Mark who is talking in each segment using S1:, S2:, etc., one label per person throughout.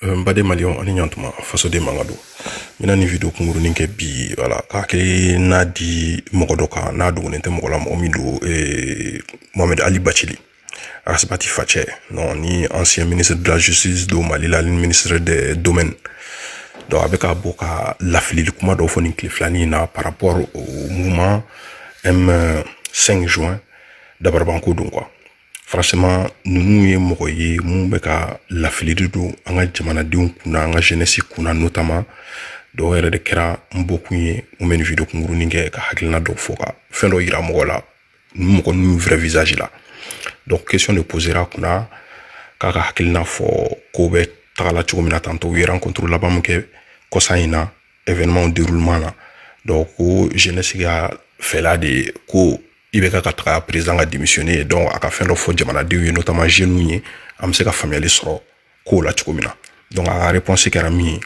S1: Mbade Malion ani nyantuma faso de mangado mina ni video kunguru ke bi wala ka ke na di mogodoka na do nente mogola mo mi do Mohamed Ali Bachili Asbati Fache non ni ancien ministre de la justice do Mali la ministre des domaines donc avec a boka lafili kuma do foni kliflani na par rapport au mouvement M5 juin d'Abarbanko donc quoi. Franchement, nous ye mɔgɔ ye mun bɛ ka lafili de don an ka jamanadenw kunna an ka jeunesse kunna notamment dɔw yɛrɛ de kɛra n bɔkun ye mun bɛ ni video kunkurunin kɛ ka hakilina dɔ fɔ ka fɛn dɔ yira mɔgɔ la ni mɔgɔ ninnu vrai visage la donc question de posera kunna k'a ka hakilina fɔ ko bɛ tagala cogo min na tantôt u ye rencontre laban min kɛ kɔsan in na événement déroulement na donc ko jeunesse ka fɛla de ko il bɛ ka taga président ka démissionner donc a ka fɛn dɔ fɔ jamanadenw ye notamment jeunes ye an bɛ se ka faamuyali sɔrɔ kow la cogo min na donc a ka réponse kɛra min ye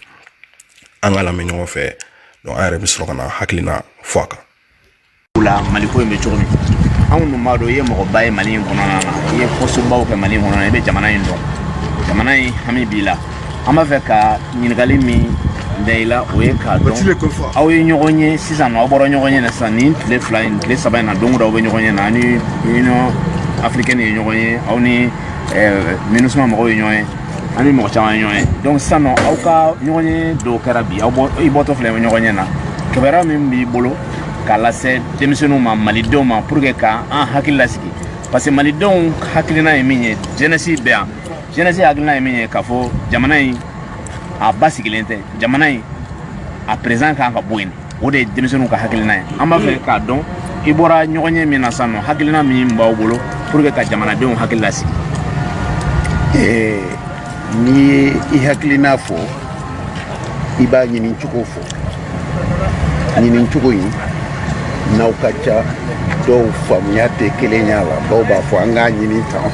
S1: an ka lamɛn ɲɔgɔn fɛ donc an yɛrɛ bɛ sɔrɔ ka na hakilina fɔ a kan.
S2: la Mali ko in bɛ cogo min anw dun b'a dɔn i ye mɔgɔba ye Mali in kɔnɔna na i ye postebaw kɛ Mali in kɔnɔna na i bɛ jamana in dɔn jamana in hami b'i la an b'a fɛ ka ɲininkali min da i la o ye k'a dɔn aw ye ɲɔgɔn ye sisan nɔ aw bɔra ɲɔgɔn ye na sisan ni tile fila in tile saba in na don o don aw bɛ ɲɔgɔn ye na ni Union africaine ye ɲɔgɔn ye aw ni MINUSMA mɔgɔw ye ɲɔgɔn ye ani mɔgɔ caman ye ɲɔgɔn ye donc sisan nɔ aw ka ɲɔgɔn ye dɔw kɛra bi i bɔtɔ filɛ ɲɔgɔn ye na kibaruya min b'i bolo k'a lase denmisɛnninw ma malidenw ma pour que ka an hakili lasigi parce que malidenw hakilina ye min ye jeunesse bɛ yan jeunesse hakilina ye min ye k'a fɔ jamana in a basigilen tɛ jamana in a président kan ka bɔ yen o de ye denmisɛnninw ka hakilina ye an b'a fɛ k'a dɔn i bɔra ɲɔgɔn ye min na sisan nɔ hakilina min b'aw bolo pour que ka jamanadenw hakili lasigi.
S3: N'i ye i hakilina fɔ i b'a ɲini cogo fɔ ɲini cogo in n'aw ka ca dɔw faamuya tɛ kelen y'a la dɔw b'a fɔ an k'a ɲini tan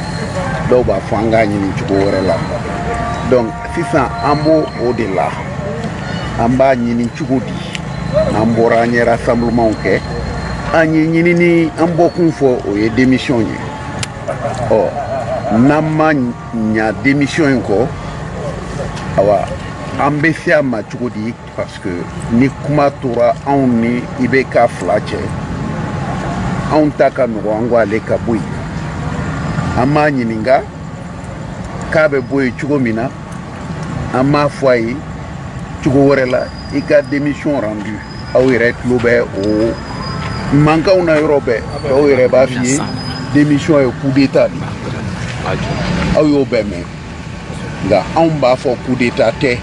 S3: dɔw b'a fɔ an k'a ɲini cogo wɛrɛ la donc sisan an b'o o de la an b'a ɲini cogo di an bɔra an ye rassemblement kɛ an ye ɲinini an bɔkun fɔ o ye démission ye n'an ma ɲa démission in kɔ awa an bɛ se a ma cogo di parce que ni kuma tora anw ni IBK fila cɛ anw ta ka nɔgɔ an ko ale ka bɔ yen an m'a ɲininka k'a bɛ bɔ yen cogo min na an m'a fɔ a ye cogo wɛrɛ la i ka démission rendu aw yɛrɛ tulo bɛ o mankanw na yɔrɔ bɛɛ dɔw yɛrɛ b'a f'i ye démission ye coup d'état de aw y'o bɛɛ mɛn nka anw b'a fɔ coup d'état tɛ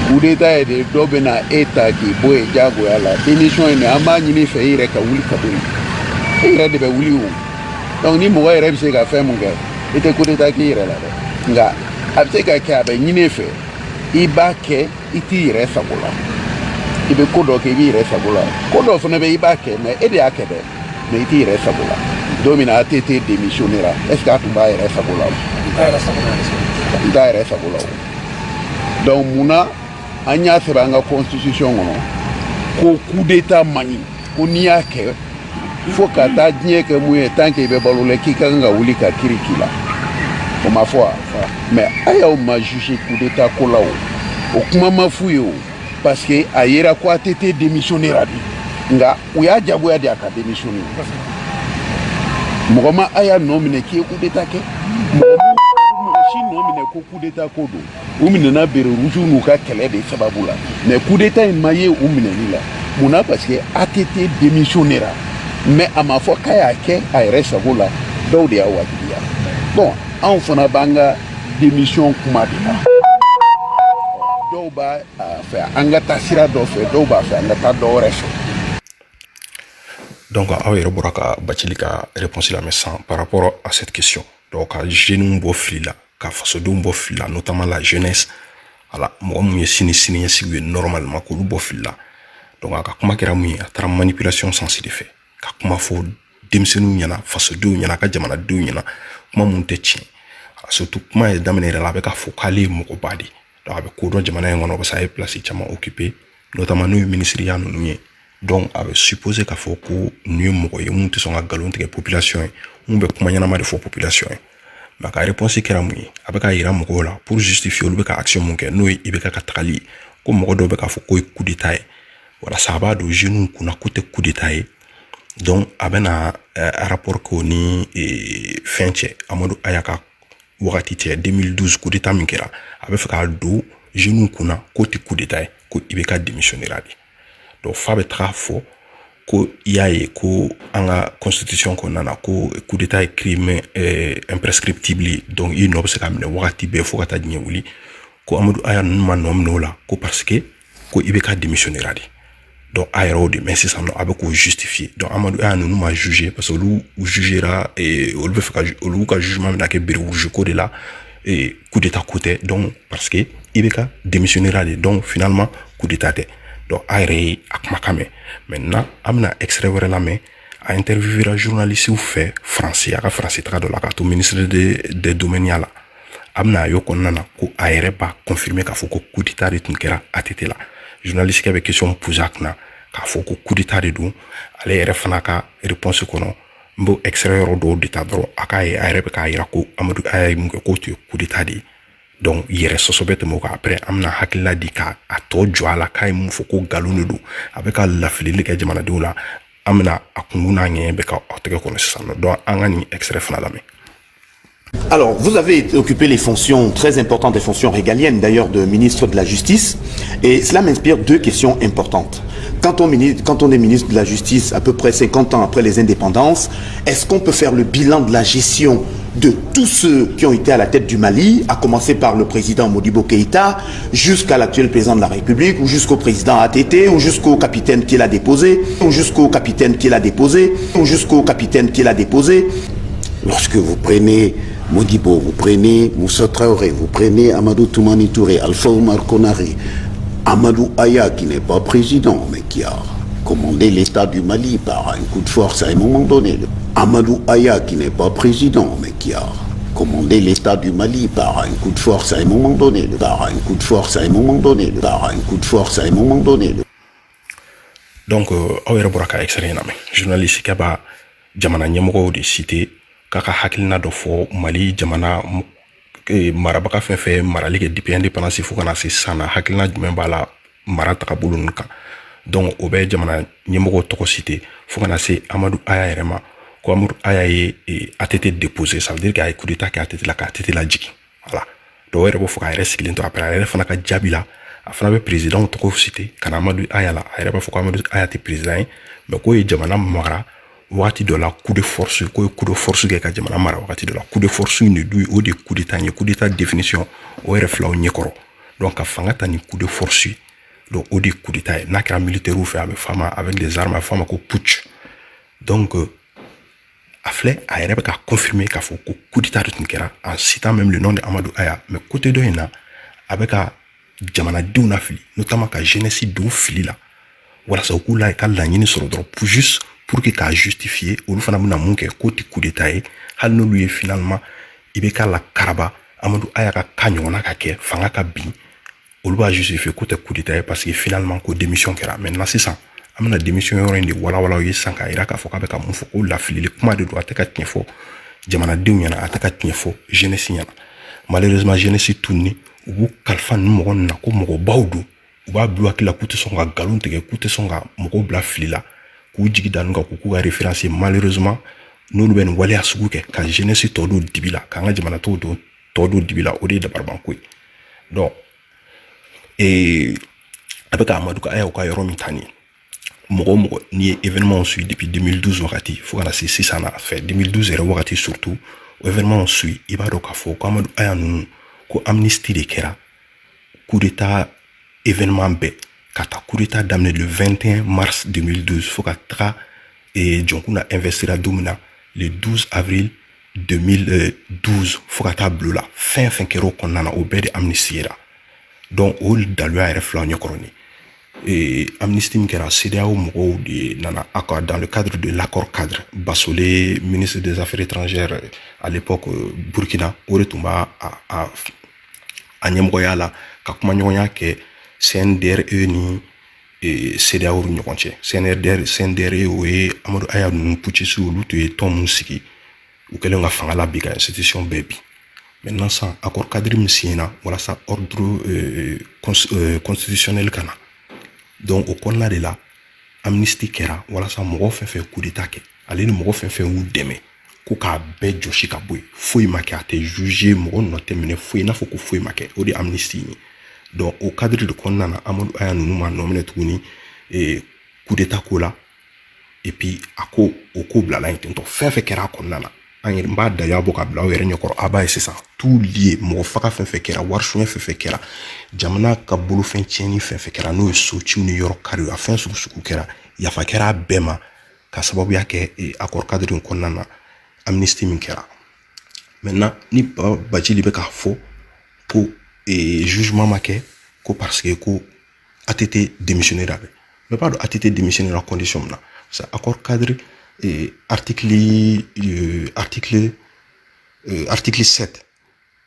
S3: coup d'état ye de dɔ bɛ na e ta k'i bɔ yen diyagoya la démission in an b'a ɲini fɛ i yɛrɛ ka wuli ka bɔ yen e yɛrɛ de bɛ wuli o donc ni mɔgɔ yɛrɛ bɛ se ka fɛn mun kɛ i tɛ coup d'état k'i yɛrɛ la dɛ nka a bɛ se ka kɛ a bɛ ɲini fɛ i b'a kɛ i t'i yɛrɛ sago la i bɛ ko dɔ kɛ i b'i yɛrɛ sago la ko dɔ fana bɛ i b'a kɛ mais e de y'a kɛ dɛ mais i t'i yɛrɛ sago la don min na ATT démissionnera est ce que a tun b'a yɛrɛ sago la n t'a yɛrɛ sago la o donc munna an y'a sɛbɛn an ka constitution kɔnɔ ko coup d'état man ɲi ko n'i y'a kɛ fo ka taa diɲɛ kɛ mun ye tant que i bɛ balo la k'i ka kan ka wuli ka kiri k'i la o ma fɔ wa mais a y'aw ma juger coup d'état ko la o kuma ma f'u ye o parce que a yera ko ATT démissionnera de nka u y'a jagoya de a ka démissionner mɔgɔ ma a y'a nɔ minɛ k'i ye coup d'état kɛ mɔgɔ si nɔ minɛ ko coup d'état ko don u minɛna bere rouge n'u ka kɛlɛ de sababu la mais coup d'état in ma ye u minɛli la munna parce que ATT démissionnera mais a ma fɔ k'a y'a kɛ a yɛrɛ sago la dɔw de y'a wajibiya bon anw fana b'an ka démission kuma de la dɔw b'a fɛ an ka taa sira dɔ fɛ dɔw b'a fɛ an ka taa dɔ wɛrɛ fɛ.
S1: Donc aw yɛrɛ bɔra ka Bachili ka réponse la mais sans par rapport à cette question donc ka jeunes bɔ fili la ka fasodenw bɔ fili la notamment la jeunesse ala mɔgɔ mun ye sini ɲɛsigiw ye normalement k'olu bɔ fili la donc a ka kuma kɛra mun ye a taara manipulation sens de fɛ ka kuma fɔ denmisɛnninw ɲɛna fasodenw ɲɛna ka jamanadenw ɲɛna kuma mun tɛ tiɲɛ surtout kuma ye daminɛ yɛrɛ la a bɛ ka fɔ k'ale ye mɔgɔba de donc a bɛ ko dɔn jamana in kɔnɔ parce que a ye place caman occupé notamment n'o ye ministeriya ninnu ye donc a bɛ supposer k'a fɔ ko ninnu ye mɔgɔ ye mun tɛ sɔn ka nkalon tigɛ population ye mun bɛ kuma ɲɛnama de fɔ population ye mais a ka réponse kɛra mun ye a bɛ ka yira mɔgɔw la pour justifier olu bɛ ka action mun kɛ n'o ye IBK ka tagali ko mɔgɔ dɔw bɛ k'a fɔ k'o ye coup d'état ye walasa a b'a don jeunes kunna k'o tɛ coup d'état ye donc a bɛna rapport k'o ni fɛn cɛ Amadou Aya ka wagati cɛ 2012 coup d'état min kɛra a bɛ fɛ k'a don jeunes kunna k'o tɛ coup d'état ye ko IBK démissionnera de donc fa bɛ taga fɔ ko i y'a ye ko an ka constitution kɔnɔna na ko coup d'état ye crime imprescriptible donc i nɔ bɛ se ka minɛ wagati bɛɛ fo ka taa diɲɛ wuli ko Amadou Aya ninnu ma nɔ minɛ o la ko parce que ko IBK démissionnera de donc a yɛrɛ o de mais sisan nɔ a bɛ k'o justifier donc Amadou Aya ninnu ma juger parce que olu jugera olu bɛ fɛ ka olu ka jugement bɛna kɛ berewu ko de la coup d'état ko tɛ donc parce que IBK démissionnera de donc finalement coup d'état tɛ donc a yɛrɛ ye a kumakan mɛn maintenant an bɛna extrait wɛrɛ lamɛn a interviewera journaliste fɛ français a ka français taga dɔ la k'a to ministre des domaines la a bɛna y'o kɔnɔna na ko a yɛrɛ b'a confirmer k'a fɔ ko coup d'état de tun kɛra ATT la journaliste kɛ bɛ question poser a kunna k'a fɔ ko coup d'état de don ale yɛrɛ fana ka réponse kɔnɔ n b'o extrait yɔrɔ dɔw de ta dɔrɔn a k'a ye a yɛrɛ bɛ k'a yira ko Amadou Aya ye mun kɛ k'o tun ye coup d'état de ye donc yɛrɛ sɔsɔ bɛ tɛmɛ o kan après an bɛna hakilila di k'a tɔ jɔ a la k'a ye mun fɔ ko nkalon de don a bɛ ka lafilili kɛ jamanadenw la an bɛna a kunun n'a ɲɛ bɛ ka aw tɛgɛ kɔnɔ sisan nɔ donc an ka nin extrait fana lamɛn.
S4: Alors, vous avez occupé les fonctions très importantes, des fonctions régaliennes d'ailleurs de ministre de la Justice, et cela m'inspire deux questions importantes. Quand on est ministre de la Justice à peu près 50 ans après les indépendances, est-ce qu'on peut faire le bilan de la gestion de tous ceux qui ont été à la tête du Mali, à commencer par le président Modibo Keïta, jusqu'à l'actuel président de la République, ou jusqu'au président ATT, ou jusqu'au capitaine qui l'a déposé, ou jusqu'au capitaine qui l'a déposé, ou jusqu'au capitaine qui l'a déposé?
S5: Lorsque vous prenez Modibo, vous prenez Moussa Traoré, vous prenez Amadou Toumani Touré, Alpha Oumar Konaré, Amadou Aya qui n'est pas président mais qui a commandé l'État du Mali par un coup de force à un moment donné. Amadou Aya qui n'est pas président mais qui a commandé l'État du Mali par un coup de force à un moment donné. Par un coup de force à un moment donné. Par un coup de force à un moment donné.
S1: Donc, aw yɛrɛ bɔra ka extrait lamɛn journaliste kɛ b'a jamana ɲɛmɔgɔw de cité k'a ka hakilina dɔ fɔ Mali jamana marabaga fɛn fɛn marali kɛ depuis indépendance fo kana se sisan na hakilina jumɛn b'a la mara tagabolo ninnu kan donc o bɛ jamana ɲɛmɔgɔw tɔgɔ cité fo kana se Amadou Aya yɛrɛ ma ko Amadou Aya ye ATT déposé ça veut dire k'a ye coup d'état kɛ ATT la ka ATT lajigin voilà donc o yɛrɛ b'o fɔ k'a yɛrɛ sigilen to après a yɛrɛ fana ka jaabi la a fana bɛ président tɔgɔ cité kana Amadou Aya la a yɛrɛ b'a fɔ ko Amadou Aya tɛ président ye mais k'o ye jamana mara wagati dɔ la coup de force ko ye coup de force kɛ ka jamana mara wagati dɔ la coup de force de du o de coup d'état ye coup d'état définition o yɛrɛ filaw ɲɛkɔrɔ donc ka fanga ta ni coup de force donc o de coup d'état ye n'a kɛra militaire fɛ a bɛ f'a ma avec des armes a bɛ f'a ma ko putsch donc a filɛ a yɛrɛ bɛ ka confirmer k'a fɔ ko coup d'état de tun kɛra en citant même le nom de Amadou Aya mais côté dɔ in na a bɛ ka jamanadenw lafili notamment ka jeunesse denw fili la walasa u k'u la ka laɲini sɔrɔ dɔrɔn pour que k'a justifier olu fana bɛna mun kɛ k'o tɛ coup d'état ye hali n'olu ye finalement IBK la karaba Amadou Aya ka cas ɲɔgɔnna ka kɛ fanga ka bin olu b'a justifier k'o tɛ coup d'état ye parce que finalement ko démission kɛra maintenant sisan an bɛna démission yɔrɔ in de walawala ye sisan k'a yira k'a fɔ k'a bɛ ka mun fɔ ko lafilili kuma de don a tɛ ka tiɲɛ fɔ jamanadenw ɲɛna a tɛ ka tiɲɛ fɔ jeunesse ɲɛna malheureusement jeunesse tunni u b'u kalifa ninnu mɔgɔ ninnu na ko mɔgɔbaw don u b'a bila hakili la k'u tɛ sɔn ka nkalon tigɛ k'u tɛ sɔn ka mɔgɔw bila fili la k'u jigi da ninnu kan k'u ka référencer malheureusement n'olu bɛ nin waleya sugu kɛ ka jeunesse tɔ don dibi la k'an ka jamanatɔw tɔ don dibi la o de ye dabalibanko ye donc a bɛ ka Amadou Aya ka yɔrɔ min ta nin mɔgɔ o mɔgɔ n'i ye événement suit depuis 2012 wagati fo kana se sisan na fɛ 2012 yɛrɛ wagati surtout o événement suit i b'a dɔn k'a fɔ ko Amadou Aya ninnu ko amnistie de kɛra coup d'état événement bɛɛ ka taa coup d'état daminɛ le 21 mars 2012 fo ka taga jɔnkuna investira don min na le 12 avril 2012 fo ka taa bilo la fɛn fɛn kɛra o kɔnɔna na o bɛɛ de amnistie yera donc o daluya yɛrɛ filaw ɲɛkɔrɔ ni amnistie min kɛra CEDEAO mɔgɔw de nana dans le cadre de l'accord cadre Bassolé ministre des affaires étrangères à l'époque Burkina o de tun b'a a ɲɛmɔgɔya la ka kuma ɲɔgɔnya kɛ CNDRE ni CEDEAO ni ɲɔgɔn cɛ CNDRE o ye Amadou Aya ninnu putschistes olu tun ye tɔn mun sigi u kɛlen ka fanga la bi ka institution bɛɛ bi maintenant ça accord cadre min signé voilà ça ordre constitutionnel kana donc au kɔnɔna de la amnistie kɛra voilà ça mɔgɔ fɛn fɛn coup d'état kɛ ale ni mɔgɔ fɛn fɛn y'u dɛmɛ ko k'a bɛɛ jɔsi ka bɔ yen foyi ma kɛ a tɛ juge mɔgɔ nɔ tɛ minɛ foyi n'a fɔ ko foyi ma kɛ o de amnistie ye donc au cadre de kɔnɔna na Amadou Aya ninnu ma nɔ minɛ tuguni coup d'état ko la et puis a ko o ko bilala yen tentɔ fɛn fɛn kɛra a kɔnɔna na an yɛrɛ b'a daya bɔ ka bila aw yɛrɛ ɲɛkɔrɔ a b'a ye sisan tout lié mɔgɔ faga fɛn fɛn kɛra wari suɲɛ fɛn fɛn kɛra jamana ka bolofɛn tiɲɛni fɛn fɛn kɛra n'o ye sociw ni yɔrɔ kariw a fɛn sugu sugu kɛra yafa kɛra bɛɛ ma ka sababuya kɛ accord cadre in kɔnɔna na amnistie min kɛra maintenant ni Bacili bɛ k'a fɔ ko jugement ma kɛ ko parce que ko ATT démissionné la mais pas de ATT démissionné la condition na c'est accord cadre article 7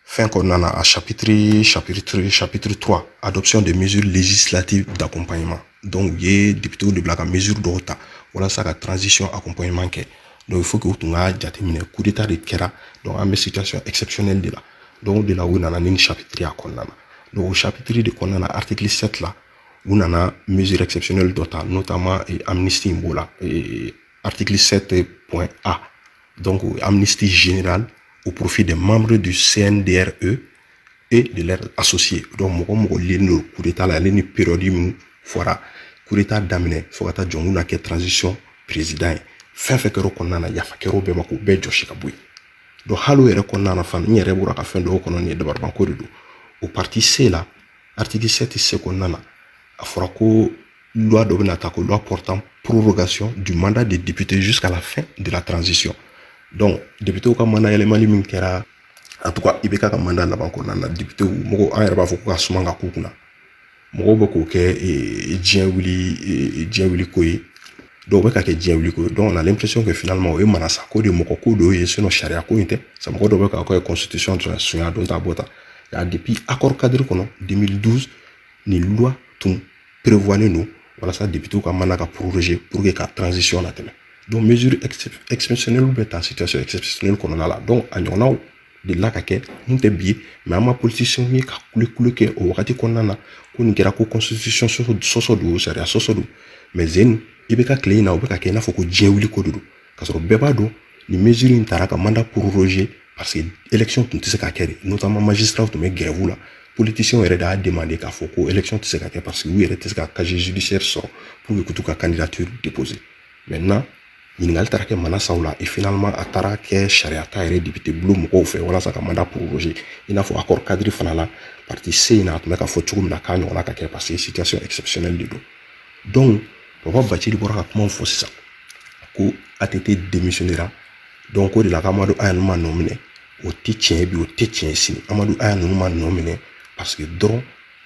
S1: fin qu'on a à chapitre 3 adoption de mesures législatives d'accompagnement donc il y a député de blague mesure d'ota voilà ça la transition accompagnement que donc il faut que tu aies jateminɛ coup d'état de kɛra donc en situation exceptionnelle de là donc de là où on a une chapitre à kɔnɔna donc au chapitre de kɔnɔna article 7 là on a mesure exceptionnelle d'ota notamment amnistie bola article 7.a donc amnistie générale au profit des membres du CNDRE et de leurs associés donc mɔgɔ lié coup d'état la ni période min fɔra coup d'état daminɛ fo ka taa jɔ mun na kɛ transition président ye fɛn fɛn kɛra o kɔnɔna na yafa kɛra o bɛɛ ma k'o bɛɛ jɔsi ka bɔ yen donc hali o yɛrɛ kɔnɔna na fana n yɛrɛ bɔra ka fɛn dɔw kɔnɔ nin ye dabaribanko de don o partie C la article 7 C kɔnɔna na a fɔra ko loi dɔ bɛna ta ko loi portant prorogation du mandat des députés jusqu'à la fin de la transition donc député ka mandat yɛlɛmali min kɛra en tout cas IBK ka mandat laban kɔnɔna na député mɔgɔ an yɛrɛ b'a fɔ ko ka suma ka k'u kunna mɔgɔw bɛ k'o kɛ diɲɛ wuli ko ye dɔw bɛ ka kɛ diɲɛ wuli ko ye donc on a l'impression que finalement o ye manasa ko de mɔgɔ ko dɔw ye sinon sariya ko in tɛ sa mɔgɔ dɔw bɛ ka kɛ constitution sunya don ta bɔta ya depuis accord cadre kɔnɔ 2012 ni loi tun prévoyalen don walasa député ka mandat ka proroger pour que ka transition la tɛmɛ donc mesure exceptionnelle bɛ ta situation exceptionnelle kɔnɔna la donc a ɲɔgɔnnaw de la ka kɛ mun tɛ bi ye mais an ma politicien ye ka kule kɛ o wagati kɔnɔna na ko nin kɛra ko constitution sɔsɔ don sariya sɔsɔ don mais zeni i bɛ ka tile in na o bɛ ka kɛ i n'a fɔ ko diɲɛ wuli ko de don k'a sɔrɔ bɛɛ b'a dɔn ni mesure in taara ka mandat proroger parce que élection tun tɛ se ka kɛ de notamment magistrat tun bɛ grève la politicien yɛrɛ de y'a demandé k'a fɔ ko élection tɛ se ka kɛ parce que u yɛrɛ tɛ se ka casier judiciaire sɔrɔ pour que k'u ka candidature déposer maintenant ɲininkali taara kɛ manasaw la et finalement a taara kɛ sariya ta yɛrɛ député bolo mɔgɔw fɛ walasa ka mandat proroger i n'a fɔ accord cadre fana la partie C in na a tun bɛ ka fɔ cogo min na k'a ɲɔgɔnna ka kɛ parce que situation exceptionnelle de don donc Papa Bacili bɔra ka kuma fɔ sisan ko ATT démissionnera donc o de la Amadou Aya ninnu ma nɔ minɛ o tɛ tiɲɛ bi o tɛ tiɲɛ sini Amadou Aya ninnu ma nɔ minɛ parce que dɔrɔn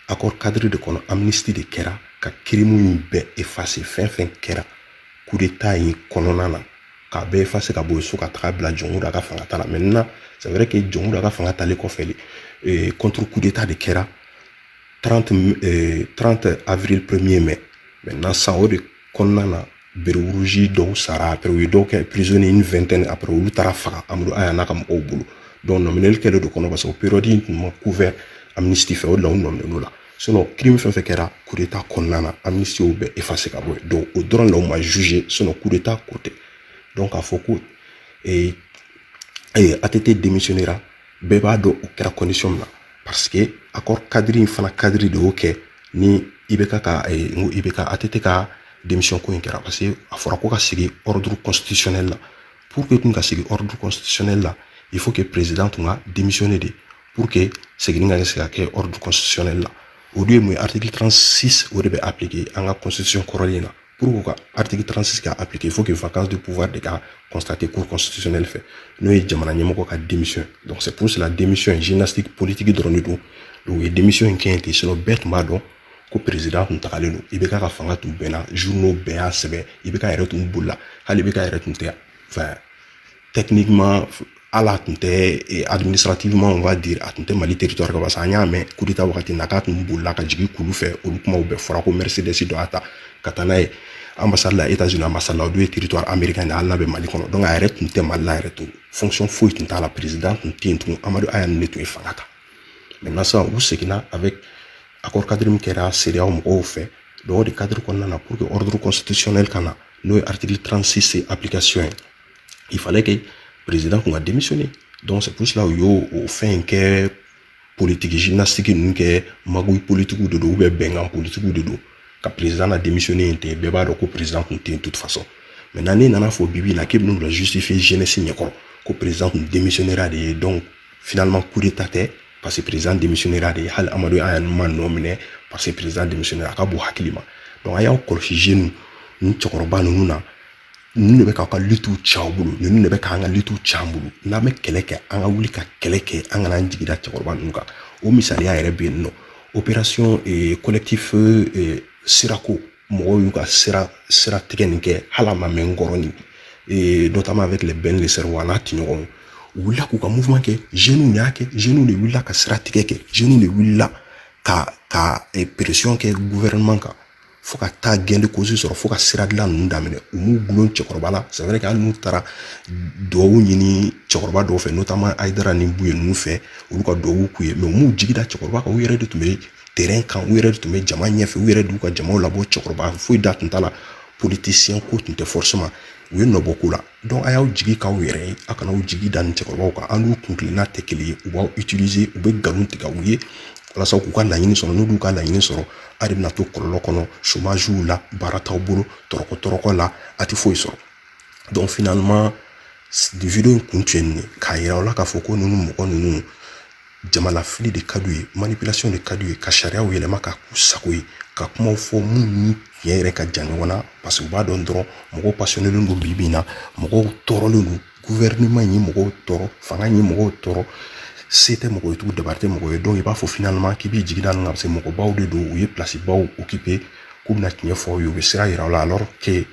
S1: accord cadre de kɔnɔ amnistie de kɛra ka crime in bɛɛ effacer fɛn fɛn kɛra coup d'état in kɔnɔna na k'a bɛɛ effacer ka bɔ yen so ka taga bila Jɔnkuda ka fanga ta la maintenant c'est vrai que Jɔnkuda ka fanga talen kɔfɛ contre coup d'état de kɛra 30 avril 1er mai maintenant ça o de kɔnɔna na bereburuji dɔw sara après u ye dɔw kɛ prisonnier une vingtaine après olu taara faga Amadou Aya n'a ka mɔgɔw bolo donc nominel kɛlen do kɔnɔ parce que o période in tun ma couvert amnistie fɛ o de la u nominel la sinon crime fɛn fɛn kɛra coup d'état kɔnɔna na amnistie o bɛɛ effacer ka bɔ yen donc o dɔrɔn la u ma juger sinon coup d'état ko tɛ donc k'a fɔ ko ATT démissionnera bɛɛ b'a dɔn o kɛra condition min na parce que accord cadre in fana cadre de y'o kɛ ni IBK ka IBK ATT ka démission ko in kɛra parce que a fɔra ko ka sigi ordre constitutionnel la pour que tun ka sigi ordre constitutionnel la il faut que président tun ka démissionner de pour que seginni ka se ka kɛ ordre constitutionnel la o dun ye mun ye article 36 o de bɛ appliquer an ka constitution kɔrɔlen na pour que ka article 36 ka appliquer il faut que vacance de pouvoir de ka constater cour constitutionnelle fɛ n'o ye jamana ɲɛmɔgɔ ka démission donc c'est pour cela démission gymnastique politique dɔrɔn de don donc o ye démission in kɛ yen ten sinon bɛɛ tun b'a dɔn ko président tun tagalen don IBK ka fanga tun bɛnna journaux bɛɛ y'a sɛbɛn IBK yɛrɛ tun bolila hali IBK yɛrɛ tun tɛ enfin techniquement ala tun tɛ administrativement on va dire a tun tɛ Mali territoire kan parce que an y'a mɛn coup d'état wagati na k'a tun bolila ka jigin kulu fɛ olu kumaw bɛɛ fɔra ko Mercedes dɔ y'a ta ka taa n'a ye ambassade la États-Unis ambassade la du territoire américain na Allah be Mali kono donc a yɛrɛ tun tɛ Mali la yɛrɛ to fonction foyi tun t'a la président tun tɛ yen tun Amadou Aya ne tun ye fanga ta maintenant ça u seginna avec accord cadre min kɛra CEDEAO mɔgɔw fɛ donc o de cadre kɔnɔna na pour que ordre constitutionnel kana n'o ye article 36 application il fallait que président kun ka démissionner donc c'est pour cela u y'o fɛn kɛ politique gymnastique ninnu kɛ magouille politique de do ou bien bɛnkan politique de do ka président na démissionner yen ten bɛɛ b'a dɔn ko président kun tɛ yen toute façon maintenant ne nana fɔ bibi na k'e bɛ n'u justifier jeunesse ɲɛkɔrɔ ko président kun démissionnera de ye donc finalement coup d'état tɛ parce que président démissionnera de ye hali Amadou Aya ma nɔ minɛ parce que président démissionnera a ka bon hakili ma donc a y'aw kɔlɔsi jeunes ni cɛkɔrɔba ninnu na ninnu de bɛ k'aw ka luttes ci aw bolo ninnu de bɛ k'an ka luttes ci an bolo n'an bɛ kɛlɛ kɛ an ka wuli ka kɛlɛ kɛ an kana an jigi da cɛkɔrɔba ninnu kan o misaliya yɛrɛ bɛ yen nɔ opération collectif sirako mɔgɔw y'u ka sira tigɛ nin kɛ hali a ma mɛn nkɔrɔ nin notamment avec les bennes les cerveaux a n'a tiɲɔgɔnw u wulila k'u ka mouvement kɛ jeunes de y'a kɛ jeunes de wulila ka sira tigɛ kɛ jeunes de wulila ka pression kɛ gouvernement kan fo ka taa gain de cause sɔrɔ fo ka sira dilan ninnu daminɛ u m'u gulon cɛkɔrɔba la c'est vrai que hali n'u taara duwawu ɲini cɛkɔrɔba dɔw fɛ notamment Aïdara ni Buye ninnu fɛ olu ka duwawu k'u ye mais u m'u jigi da cɛkɔrɔba kan u yɛrɛ de tun bɛ terrain kan u yɛrɛ de tun bɛ jama ɲɛfɛ u yɛrɛ de y'u ka jamaw labɔ cɛkɔrɔba foyi da tun t'a la politicien ko tun tɛ forcément u ye nɔbɔ ko la donc a y'aw jigi k'aw yɛrɛ ye a kana aw jigi da nin cɛkɔrɔbaw kan an n'u kuntilenna tɛ kelen ye u b'aw utiliser u bɛ nkalon tigɛ u ye walasa k'u ka laɲini sɔrɔ n'olu ka laɲini sɔrɔ a de bɛna to kɔlɔlɔ kɔnɔ chômage la baara t'aw bolo tɔrɔkɔ la a tɛ foyi sɔrɔ donc finalement video in kun tun ye nin ye k'a yira aw la k'a fɔ ko ninnu mɔgɔ ninnu jamalafili de ka d'u ye manipulation de ka d'u ye ka sariyaw yɛlɛma k'a k'u sago ye ka kumaw fɔ mun ni tiɲɛ yɛrɛ ka jan ɲɔgɔn na parce que u b'a dɔn dɔrɔn mɔgɔw passionnelen don bi na mɔgɔw tɔɔrɔlen don gouvernement ye mɔgɔw tɔɔrɔ fanga ye mɔgɔw tɔɔrɔ se tɛ mɔgɔ ye tugu dabari tɛ mɔgɔ ye donc i b'a fɔ finalement k'i b'i jigi da ninnu kan parce que mɔgɔbaw de don u ye place baw occupé k'u bɛna tiɲɛ fɔ aw ye u bɛ sira yira aw la alors que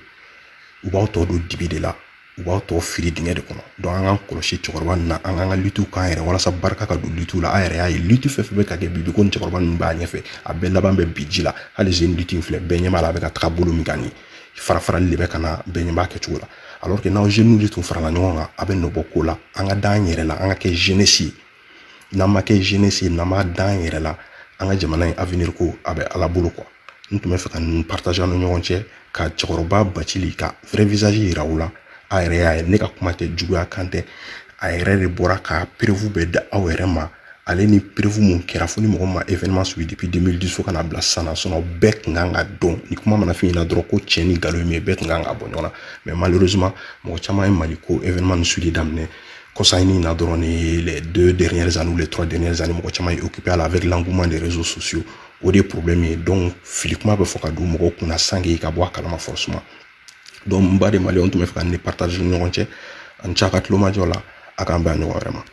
S1: u b'aw tɔ don dibi de la u b'aw tɔ fili dingɛ de kɔnɔ donc an k'an kɔlɔsi cɛkɔrɔba ninnu na an k'an ka luttes k'an yɛrɛ walasa barika ka don luttes la an yɛrɛ y'a ye lutte fɛn fɛn bɛ ka kɛ bi ko ni cɛkɔrɔba ninnu b'a ɲɛfɛ a bɛɛ laban bɛ bi ji la hali jeune lutte in filɛ bɛɛ ɲɛ b'a la a bɛ ka taga bolo min kan nin farafarali de bɛ ka na bɛɛ ɲɛ b'a kɛcogo la alors que n'aw jeunes de tun farala ɲɔgɔn kan a bɛ nɔbɔ ko la an ka da an yɛrɛ la an ka kɛ jeunesse ye n'an ma kɛ jeunesse ye n'an m'a da an yɛrɛ la an ka jamana in avenir ko a bɛ ala bolo quoi n tun bɛ fɛ ka nin partager an ni ɲɔgɔn cɛ ka cɛkɔrɔba Bacili ka vrai visage yira u la a yɛrɛ y'a ye ne ka kuma tɛ juguya kan tɛ a yɛrɛ de bɔra ka preuve bɛɛ da aw yɛrɛ ma ale ni preuve mun kɛra fo ni mɔgɔ ma événement suivi depuis 2010 fo kana bila sisan na sinon bɛɛ tun kan ka dɔn ni kuma mana f'i ɲɛna dɔrɔn ko tiɲɛ ni nkalon ye min ye bɛɛ tun kan ka bɔ ɲɔgɔn na mais malheureusement mɔgɔ caman ye Mali ko événement nin suivi daminɛ kɔsa in na dɔrɔn ni les 2 dernières années ou les 3 dernières années mɔgɔ caman ye occupé à la avec l'engouement des réseaux sociaux o de ye problème ye donc fili kuma bɛ fɔ ka don mɔgɔw kunna sange ka bɔ a kalama forcément donc n ba de maliyɛnw tun bɛ fɛ ka ne partage ni ɲɔgɔn cɛ an ca ka tulomajɔ la a k'an bɛn a ɲɔgɔn wɛrɛ ma